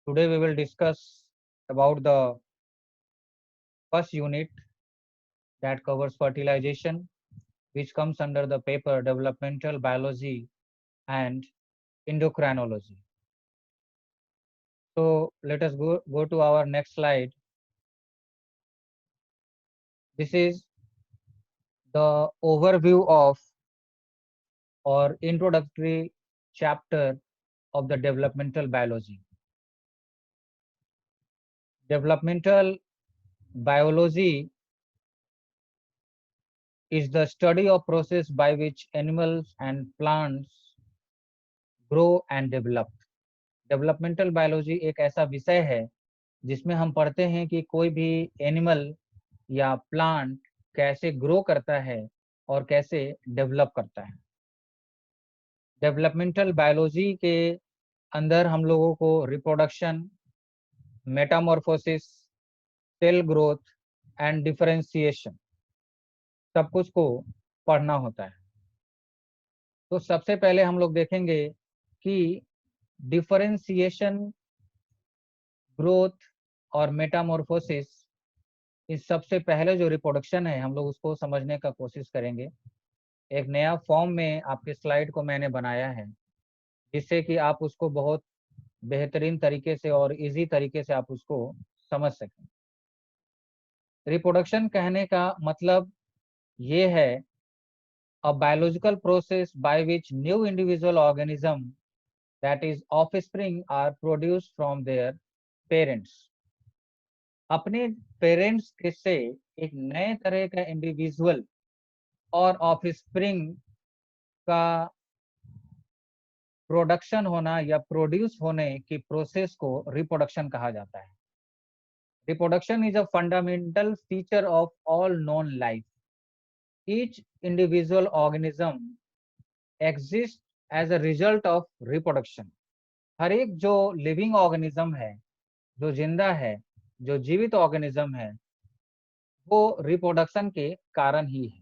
Today we will discuss about the first unit that covers fertilization, which comes under the paper developmental biology and endocrinology. So let us go to our next slide. This is the overview of or introductory chapter of the developmental biology. Developmental biology is the study of process by which animals and plants grow and develop. Developmental biology एक ऐसा विषय है जिसमें हम पढ़ते हैं कि कोई भी एनिमल या प्लांट कैसे ग्रो करता है और कैसे डेवलप करता है। डेवलपमेंटल बायोलॉजी के अंदर हम लोगों को reproduction, metamorphosis, cell growth and differentiation सब कुछ को पढ़ना होता है। तो सबसे पहले हम लोग देखेंगे कि डिफरेंशिएशन, ग्रोथ और मेटामॉर्फोसिस, इस सबसे पहले जो रिप्रोडक्शन है हम लोग उसको समझने का कोशिश करेंगे। एक नया फॉर्म में आपके स्लाइड को मैंने बनाया है जिससे कि आप उसको बहुत बेहतरीन तरीके से और इजी तरीके से आप उसको समझ सकें। रिप्रोडक्शन कहने का मतलब ये है a biological process by which new individual organism, that is offspring, are produced from their parents। अपने पेरेंट्स के से एक नए तरह का इंडिविजुअल और ऑफस्प्रिंग का प्रोडक्शन होना या प्रोड्यूस होने की प्रोसेस को रिप्रोडक्शन कहा जाता है। Reproduction is a fundamental feature of all non life. Each individual organism exist as a result of reproduction. हर एक जो लिविंग ऑर्गेनिज्म है, जो जिंदा है, जो जीवित ऑर्गेनिज्म है, वो रिप्रोडक्शन के कारण ही है।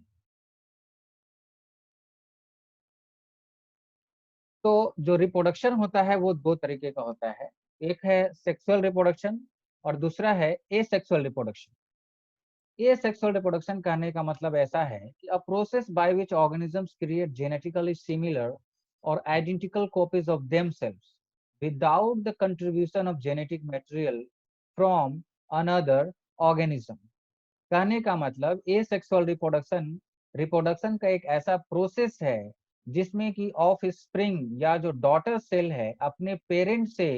तो जो रिप्रोडक्शन होता है वो दो तरीके का होता है। एक है सेक्सुअल रिप्रोडक्शन और दूसरा है एसेक्सुअल रिप्रोडक्शन। एसेक्सुअल रिप्रोडक्शन कहने का मतलब ऐसा है कि a process by which organisms create genetically similar और identical copies of themselves without the contribution of genetic material from another organism. कहने का मतलब एसेक्सुअल रिप्रोडक्शन रिप्रोडक्शन का एक ऐसा प्रोसेस है जिसमें कि ऑफ स्प्रिंग या जो डॉटर सेल है अपने पेरेंट से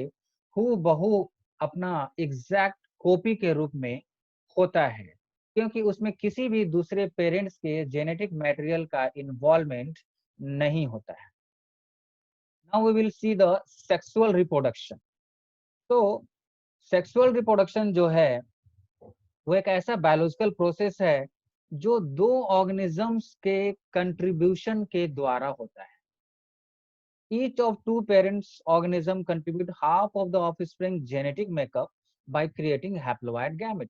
हू बहू अपना एग्जैक्ट कॉपी के रूप में होता है, क्योंकि उसमें किसी भी दूसरे पेरेंट्स के जेनेटिक मटेरियल का इन्वॉल्वमेंट नहीं होता है। Now we will see the sexual reproduction. तो सेक्सुअल रिप्रोडक्शन जो है वो एक ऐसा बायोलॉजिकल प्रोसेस है जो दो ऑर्गेनिजम्स के कंट्रीब्यूशन के द्वारा होता है। Each of two parents organism contribute half of the offspring genetic makeup by creating haploid gamete।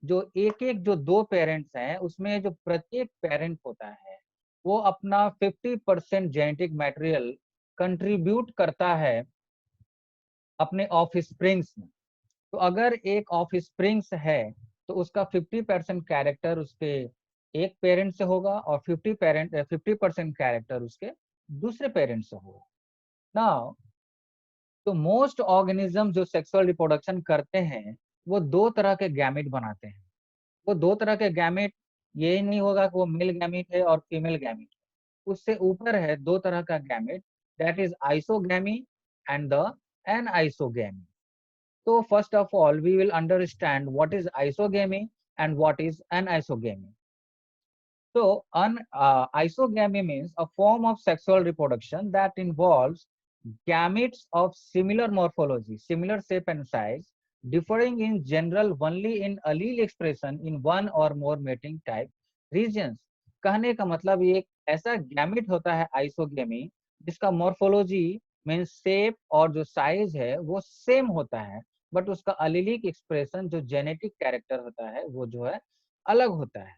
जो एक जो दो पेरेंट्स हैं उसमें जो प्रत्येक पेरेंट होता है वो अपना 50% जेनेटिक मटेरियल कंट्रीब्यूट करता है अपने ऑफस्प्रिंग्स में। तो अगर एक ऑफस्प्रिंग्स है तो उसका 50% कैरेक्टर उसके एक पेरेंट से होगा और 50% कैरेक्टर उसके दूसरे पेरेंट से होगा। नाउ तो मोस्ट ऑर्गेनिज्म जो सेक्सुअल रिप्रोडक्शन करते हैं वो दो तरह के गैमेट बनाते हैं। वो दो तरह के गैमेट, ये नहीं होगा कि वो मेल गैमेट है और फीमेल गैमेट, उससे ऊपर है दो तरह का gamete, that is isogamy and the anisogamy. So first of all, we will understand what is isogamy and what is anisogamy. So isogamy means a form of sexual reproduction that involves gametes of similar morphology, similar shape and size, differing in general only in allele expression in one or more mating type regions। कहने का मतलब ये एक ऐसा gamete होता है isogamy जिसका morphology mean shape और जो साइज है वो सेम होता है, बट उसका अलीलिक एक्सप्रेशन जो जेनेटिक कैरेक्टर होता है वो जो है अलग होता है।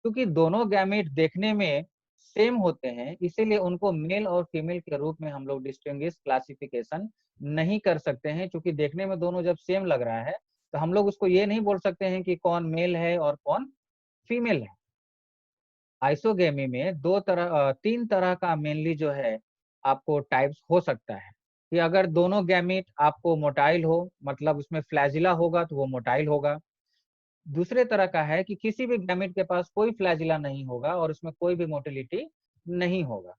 क्योंकि दोनों गैमेट देखने में सेम होते हैं, इसीलिए उनको मेल और फीमेल के रूप में हम लोग डिस्टिंग्विश क्लासिफिकेशन नहीं कर सकते हैं, क्योंकि देखने में दोनों जब सेम लग रहा है तो हम लोग उसको ये नहीं बोल सकते हैं कि कौन मेल है और कौन फीमेल है। आइसोगेमी में तीन तरह का मेनली जो है आपको टाइप्स हो सकता है, कि अगर दोनों गैमीट आपको मोटाइल हो, मतलब उसमें फ्लैजिला होगा तो वो मोटाइल होगा। दूसरे तरह का है कि किसी भी गैमेट के पास कोई फ्लैजिला नहीं होगा और उसमें कोई भी मोटिलिटी नहीं होगा।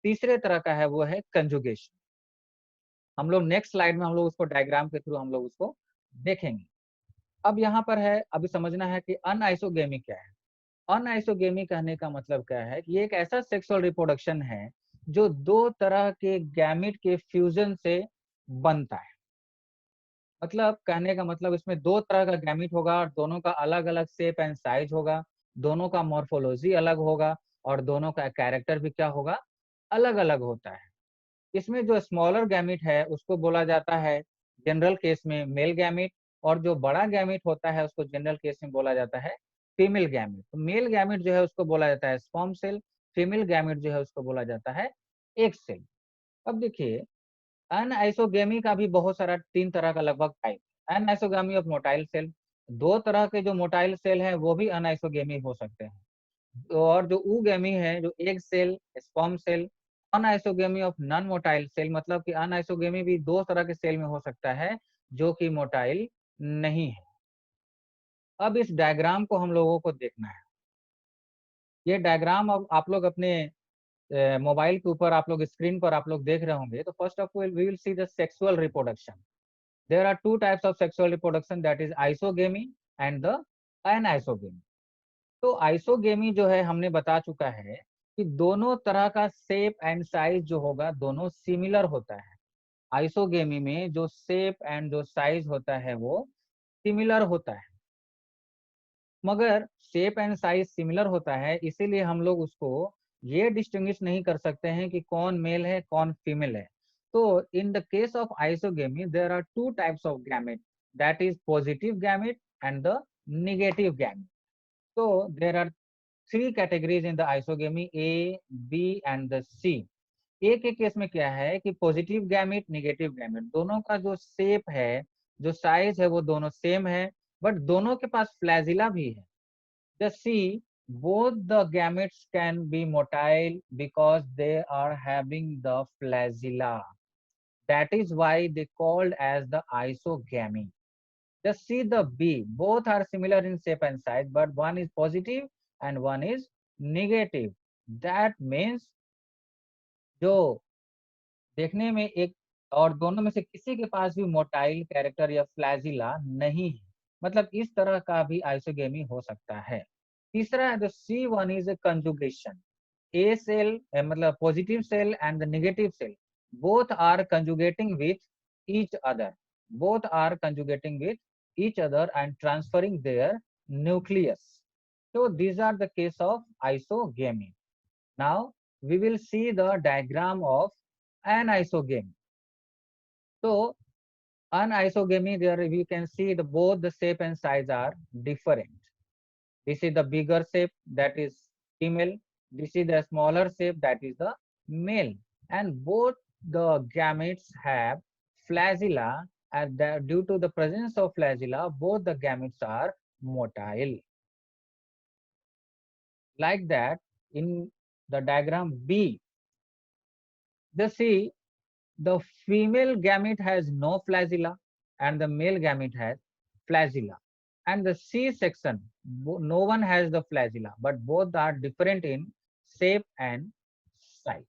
तीसरे तरह का है वो है कंजुगेशन। हम लोग नेक्स्ट स्लाइड में हम लोग उसको डायग्राम के थ्रू हम लोग उसको देखेंगे। अब यहाँ पर है, अभी समझना है कि अनआइसोगेमी क्या है। अनआइसोगेमी कहने का मतलब क्या है कि ये एक ऐसा सेक्सुअल रिप्रोडक्शन है जो दो तरह के गैमेट के फ्यूजन से बनता है। मतलब कहने का मतलब इसमें दो तरह का गैमीट होगा और दोनों का अलग अलग शेप एंड साइज होगा, दोनों का मॉर्फोलॉजी अलग होगा और दोनों का कैरेक्टर भी क्या होगा, अलग अलग होता है। इसमें जो स्मॉलर गैमीट है उसको बोला जाता है जनरल केस में मेल गैमीट, और जो बड़ा गैमीट होता है उसको जनरल केस में बोला जाता है फीमेल गैमीट। तो मेल गैमीट जो है उसको बोला जाता है स्पर्म सेल, फीमेल गैमीट जो है उसको बोला जाता है एग सेल। अब देखिए, अनआइसोगेमी का भी बहुत सारा तीन तरह का लगभग टाइप। अनआइसोगेमी ऑफ मोटाइल सेल, दो तरह के जो मोटाइल सेल हैं वो भी अनआइसोगेमी हो सकते हैं। और जो ऊगेमी है, जो egg cell sperm cell. Anisogamy of non motile cell, मतलब कि अनआइसोगेमी भी दो तरह के सेल में हो सकता है जो कि मोटाइल नहीं है। अब इस डायग्राम को हम लोगों को देखना है। ये डायग्राम अब आप लोग अपने मोबाइल के ऊपर आप लोग स्क्रीन पर आप लोग देख रहे होंगे। तो first of all we will see the sexual reproduction. There are two types of sexual reproduction, that is isogamy and the anisogamy. तो आइसोगेमी जो है हमने बता चुका है कि दोनों तरह का शेप एंड साइज जो होगा दोनों सिमिलर होता है। आइसोगेमी में जो शेप एंड जो साइज होता है वो सिमिलर होता है, मगर शेप एंड साइज सिमिलर होता है इसीलिए हम लोग उसको ये डिस्टिंग्विश नहीं कर सकते हैं कि कौन मेल है कौन फीमेल है। तो in the case of isogamy there are two types of gamete, that is positive gamete and the negative gamete. तो there are three categories in the isogamy, A B and the C. A के केस में क्या है कि positive gamete negative gamete दोनों का जो शेप है जो साइज है वो दोनों सेम है, बट दोनों के पास फ्लैजिला भी है। The C, both the gametes can be motile because they are having the flagella. That is why they called as the isogamy. The C, the B, both are similar in shape and size, but one is positive and one is negative. That means जो देखने में एक और दोनों में से किसी के पास भी मोटाइल कैरेक्टर या फ्लैजिला नहीं है, मतलब इस तरह का भी आइसोगेमी हो सकता है। तीसरा है जो C1 is a conjugation. A cell मतलब positive cell and the negative cell both are conjugating with each other, both are conjugating with each other and transferring their nucleus. So these are the case of isogamy. Now we will see the diagram of anisogamy. So anisogamy, there we can see both the shape and size are different. This is the bigger shape, that is female. This is the smaller shape, that is the male. And both the gametes have flagella, and due to the presence of flagella, both the gametes are motile. Like that, in the diagram B, see the female gamete has no flagella and the male gamete has flagella. And the C section, no one has the flagella, but both are different in shape and size.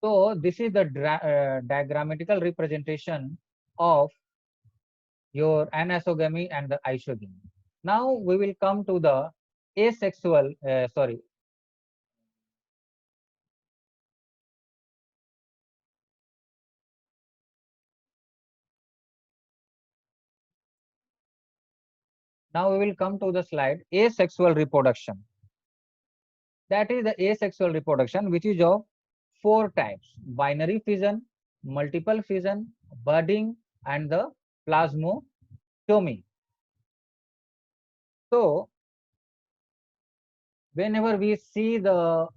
So this is the diagrammatical representation of your anisogamy and the isogamy. Now we will come to the asexual, sorry. Now we will come to the slide asexual reproduction. That is the asexual reproduction, which is of four types: binary fission, multiple fission, budding, and the plasmotomy. So whenever we see the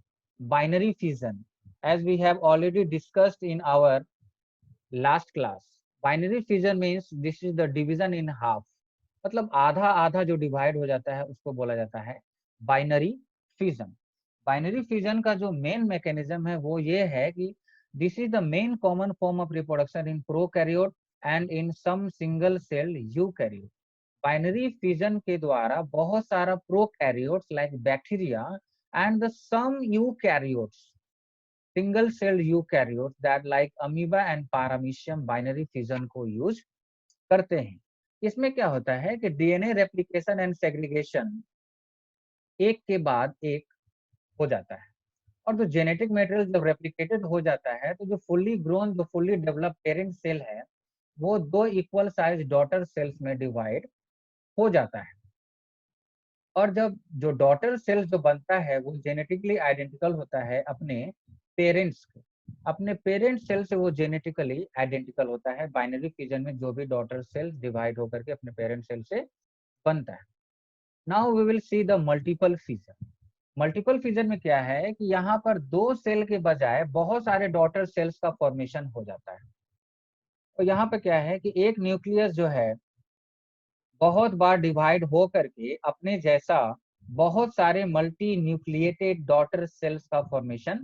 binary fission, as we have already discussed in our last class. Binary fission means this is the division in half. मतलब आधा आधा जो divide हो जाता है उसको बोला जाता है बाइनरी फिजन। बाइनरी फिजन का जो मेन मैकेनिज्म है वो ये है कि this is the main common form of reproduction in prokaryote and in some single cell eukaryote. Binary fission के द्वारा बहुत सारा prokaryotes like bacteria and the some eukaryotes, single cell eukaryotes that like amoeba and paramecium binary fission को use करते हैं। इसमें क्या होता है कि डीएनए रेप्लिकेशन एंड सेग्रीगेशन एक के बाद एक हो जाता है, और जो जेनेटिक मटेरियल जब रेप्लिकेटेड हो जाता है तो जो फुल्ली ग्रोन, जो फुल्ली डेवलप्ड पेरेंट सेल है वो दो इक्वल साइज डॉटर सेल्स में डिवाइड हो जाता है। और जब जो डॉटर सेल्स जो बनता है वो जेनेटिकली आइडेंटिकल होता है अपने पेरेंट्स के, अपने पेरेंट सेल से वो जेनेटिकली आइडेंटिकल होता है। बाइनरी फिजन में जो भी डॉटर सेल्स डिवाइड होकर के अपने पेरेंट सेल से बनता है। Now we will see the multiple fission. Multiple fission में क्या है कि यहाँ पर दो सेल के बजाय बहुत सारे डॉटर सेल्स का फॉर्मेशन हो जाता है। तो यहाँ पे क्या है कि एक न्यूक्लियस जो है बहुत बार डिवाइड हो करके अपने जैसा बहुत सारे मल्टी न्यूक्लिएटेड डॉटर सेल्स का फॉर्मेशन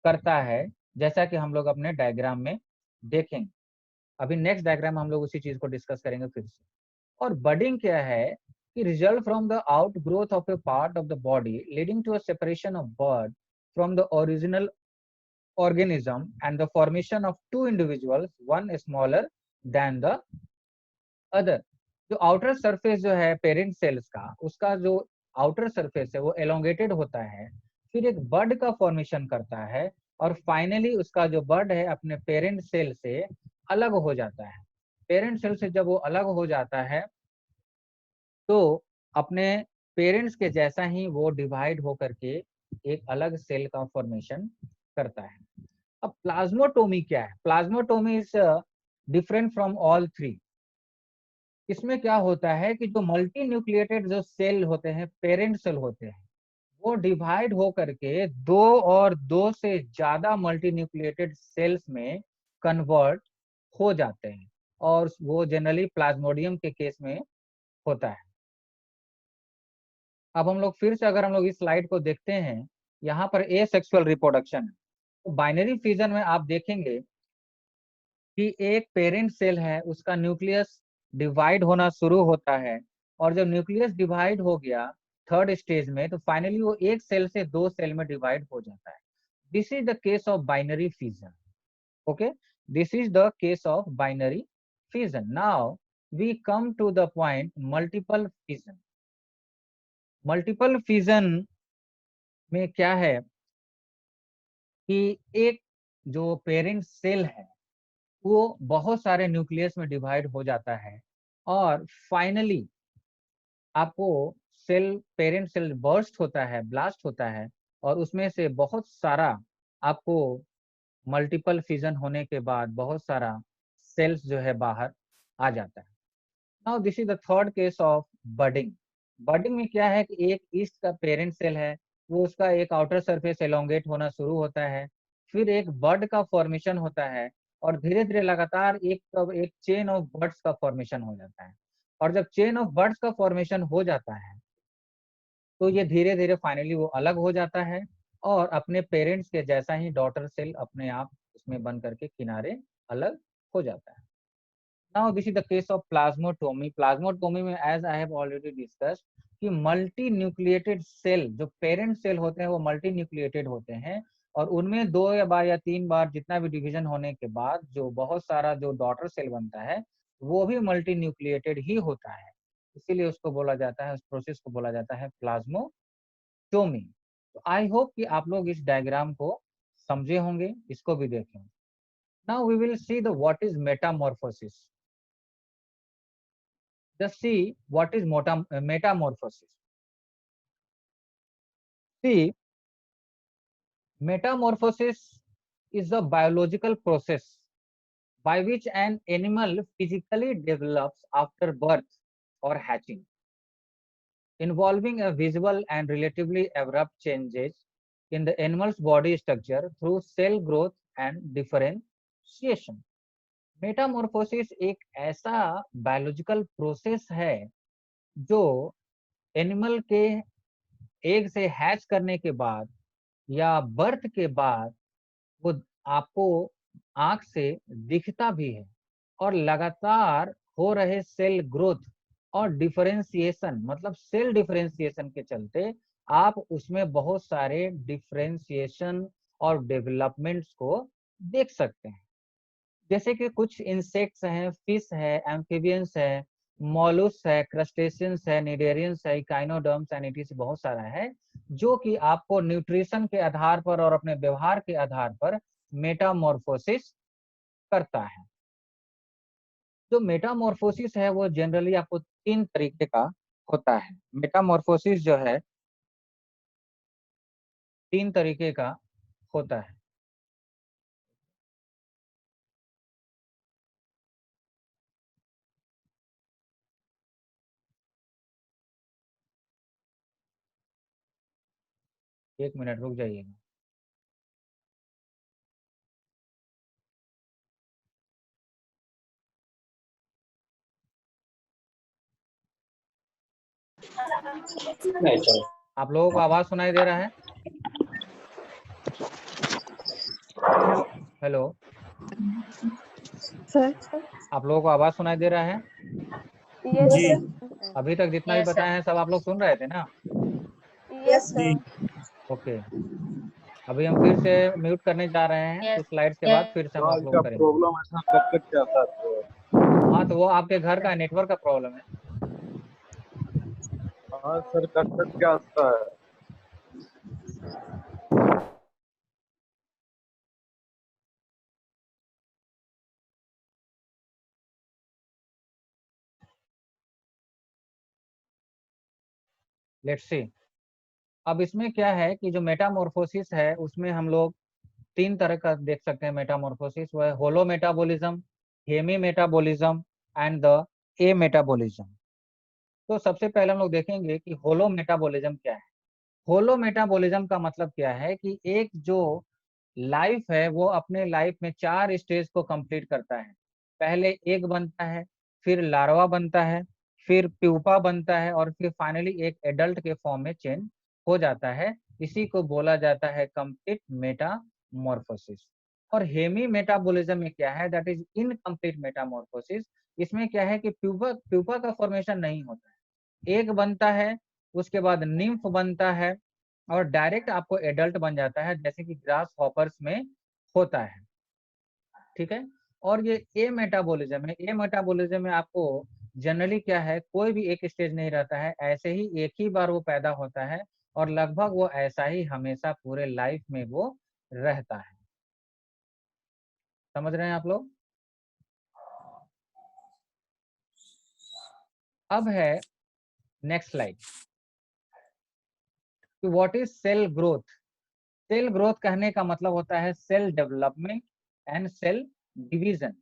करता है, जैसा कि हम लोग अपने डायग्राम में देखेंगे। अभी नेक्स्ट डायग्राम हम लोग उसी चीज को डिस्कस करेंगे फिर से। और बडिंग क्या है कि result from the outgrowth of a part of the body leading to a separation of bud from the original organism and the formation of two individuals, one smaller than the other। जो outer surface जो है parent sales का, उसका जो outer surface है वो elongated होता है, फिर एक बड का फॉर्मेशन करता है, और फाइनली उसका जो बड है अपने पेरेंट सेल से अलग हो जाता है। पेरेंट सेल से जब वो अलग हो जाता है तो अपने पेरेंट्स के जैसा ही वो डिवाइड होकर के एक अलग सेल का फॉर्मेशन करता है। अब प्लाज्मोटोमी क्या है? Plasmotomy is different from all three. इसमें क्या होता है कि जो मल्टी न्यूक्लिएटेड जो सेल होते हैं, पेरेंट सेल होते हैं, वो डिवाइड हो करके दो और दो से ज्यादा मल्टी न्यूक्लिएटेड सेल्स में कन्वर्ट हो जाते हैं, और वो जनरली प्लाज्मोडियम के केस में होता है। अब हम लोग फिर से अगर हम लोग इस स्लाइड को देखते हैं, यहाँ पर ए सेक्सुअल रिप्रोडक्शन है। तो बाइनरी फिजन में आप देखेंगे कि एक पेरेंट सेल है, उसका न्यूक्लियस डिवाइड होना शुरू होता है, और जब न्यूक्लियस डिवाइड हो गया थर्ड स्टेज में तो फाइनली वो एक सेल से दो सेल में डिवाइड हो जाता है। This is the case of binary fission. Okay, this is the case of binary fission. Now we come to the point multiple fission. Multiple fission में क्या है कि एक जो पेरेंट सेल है वो बहुत सारे न्यूक्लियस में डिवाइड हो जाता है, और फाइनली आपको सेल, पेरेंट सेल बर्स्ट होता है, ब्लास्ट होता है, और उसमें से बहुत सारा आपको मल्टीपल फिजन होने के बाद बहुत सारा सेल्स जो है बाहर आ जाता है। Now this is the third case of budding. Budding में क्या है कि एक ईस्ट का पेरेंट सेल है, वो उसका एक आउटर सरफेस एलोंगेट होना शुरू होता है, फिर एक बड का फॉर्मेशन होता है, और धीरे धीरे लगातार एक एक चेन ऑफ बर्ड्स का फॉर्मेशन हो जाता है। और जब चेन ऑफ बर्ड्स का फॉर्मेशन हो जाता है तो ये धीरे धीरे फाइनली वो अलग हो जाता है, और अपने पेरेंट्स के जैसा ही डॉटर सेल अपने आप उसमें बन करके किनारे अलग हो जाता है। Now this is the case of plasmatomy। Plasmatomy में as I have already discussed कि मल्टी न्यूक्लिएटेड सेल, जो पेरेंट सेल होते हैं वो मल्टी न्यूक्लिएटेड होते हैं, और उनमें दो या बार या तीन बार जितना भी डिवीजन होने के बाद जो बहुत सारा जो डॉटर सेल बनता है वो भी मल्टी न्यूक्लिएटेड ही होता है। इसीलिए उसको बोला जाता है, उस प्रोसेस को बोला जाता है प्लाज्मोटोमी। तो आई होप कि आप लोग इस डायग्राम को समझे होंगे, इसको भी देखें। Now we will see the what is metamorphosis. Just see what is metamorphosis. See, metamorphosis is a biological process by which an animal physically develops after birth or hatching, involving a visible and relatively abrupt changes in the animal's body structure through cell growth and differentiation. Metamorphosis एक ऐसा biological process है जो animal के egg से hatch करने के बाद या बर्थ के बाद वो आपको आंख से दिखता भी है, और लगातार हो रहे सेल ग्रोथ और डिफरेंशिएशन, मतलब सेल डिफरेंशिएशन के चलते आप उसमें बहुत सारे डिफरेंशिएशन और डेवलपमेंट्स को देख सकते हैं। जैसे कि कुछ इंसेक्ट्स हैं, फिश है, एम्फीबियंस है, मॉलुस्क है, क्रस्टेशियंस है, निडेरियंस है, काइनोडर्म्स एंड इटीसी बहुत सारा है, जो कि आपको न्यूट्रिशन के आधार पर और अपने व्यवहार के आधार पर मेटामॉर्फोसिस करता है। जो मेटामॉर्फोसिस है वो जनरली आपको 3 तरीके का होता है। मेटामॉर्फोसिस जो है 3 तरीके का होता है। एक मिनट रुक जाइएगा। आप लोगों को आवाज सुनाई दे रहा है? Hello sir. आप लोगों को आवाज सुनाई दे रहा है? यस जी। सर। अभी तक जितना भी बताए हैं सब आप लोग सुन रहे थे ना? Yes sir. ओके, अभी हम फिर से म्यूट करने जा रहे हैं, कुछ स्लाइड्स के बाद फिर से हम आवाज अपलोड का करेंगे। प्रॉब्लम ऐसा कब तक चलता है? हाँ, तो वो आपके घर का नेटवर्क का प्रॉब्लम है। हाँ सर, कब तक क्या आता है? Let's see. अब इसमें क्या है कि जो मेटामॉर्फोसिस है उसमें हम लोग 3 तरह का देख सकते हैं मेटामॉर्फोसिस। वो है holometabolism, hemimetabolism and the ametabolism. तो सबसे पहले हम लोग देखेंगे कि होलो मेटाबॉलिज्म क्या है। होलो मेटाबॉलिज्म का मतलब क्या है कि एक जो लाइफ है वो अपने लाइफ में 4 स्टेज को कंप्लीट करता है। पहले एग बनता है, फिर लार्वा बनता है, फिर प्यूपा बनता है, और फिर फाइनली एक एडल्ट के फॉर्म में चेंज हो जाता है। इसी को बोला जाता है कंप्लीट मेटामॉर्फोसिस। और हेमी मेटाबॉलिज्म में क्या है, दैट इज इनकम्प्लीट मेटामॉर्फोसिस। इसमें क्या है कि प्यूपा प्यूपा का फॉर्मेशन नहीं होता है, एग बनता है, उसके बाद निम्फ बनता है, और डायरेक्ट आपको एडल्ट बन जाता है, जैसे कि ग्रास हॉपर्स में होता है। ठीक है। और ये ए मेटाबॉलिज्म है। ए मेटाबॉलिज्म में आपको जनरली क्या है, कोई भी एक स्टेज नहीं रहता है, ऐसे ही एक ही बार वो पैदा होता है, और लगभग वो ऐसा ही हमेशा पूरे लाइफ में वो रहता है। समझ रहे हैं आप लोग? अब है next slide, what is cell growth. Cell growth कहने का मतलब होता है cell development and cell division.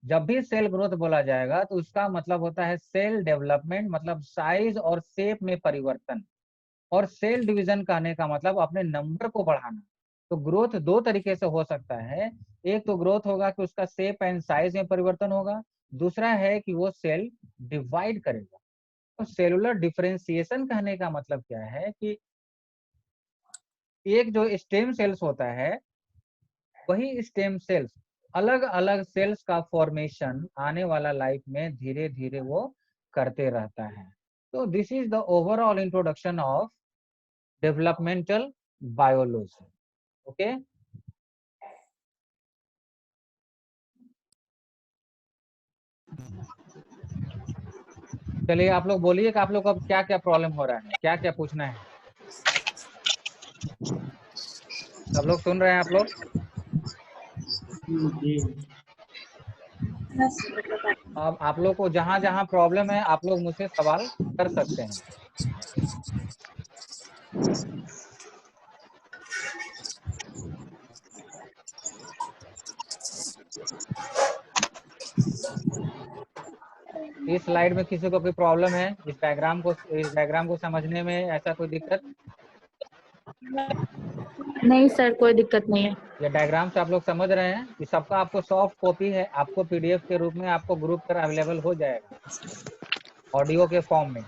जब भी सेल ग्रोथ बोला जाएगा तो उसका मतलब होता है सेल डेवलपमेंट, मतलब साइज और शेप में परिवर्तन, और सेल डिवीजन कहने का मतलब अपने नंबर को बढ़ाना। तो ग्रोथ 2 तरीके से हो सकता है। एक तो ग्रोथ होगा कि उसका शेप एंड साइज में परिवर्तन होगा, दूसरा है कि वो सेल डिवाइड करेगा। तो सेलुलर डिफरेंशिएशन कहने का मतलब क्या है कि एक जो स्टेम सेल्स होता है, वही स्टेम सेल्स अलग अलग सेल्स का फॉर्मेशन आने वाला लाइफ में धीरे धीरे वो करते रहता है। तो this is the overall introduction of developmental biology. Okay, चलिए आप लोग बोलिए कि आप लोग को अब क्या क्या प्रॉब्लम हो रहा है, क्या क्या पूछना है। सब लोग सुन रहे हैं आप लोग? अब आप लोग को जहां जहां प्रॉब्लम है आप लोग मुझसे सवाल कर सकते हैं। इस स्लाइड में किसी को कोई प्रॉब्लम है, इस डायग्राम को समझने में ऐसा कोई दिक्कत? नहीं सर, कोई दिक्कत नहीं है। ये डायग्राम से आप लोग समझ रहे हैं कि सबका आपको सॉफ्ट कॉपी है, आपको पीडीएफ के रूप में आपको ग्रुप पर अवेलेबल हो जाएगा ऑडियो के फॉर्म में।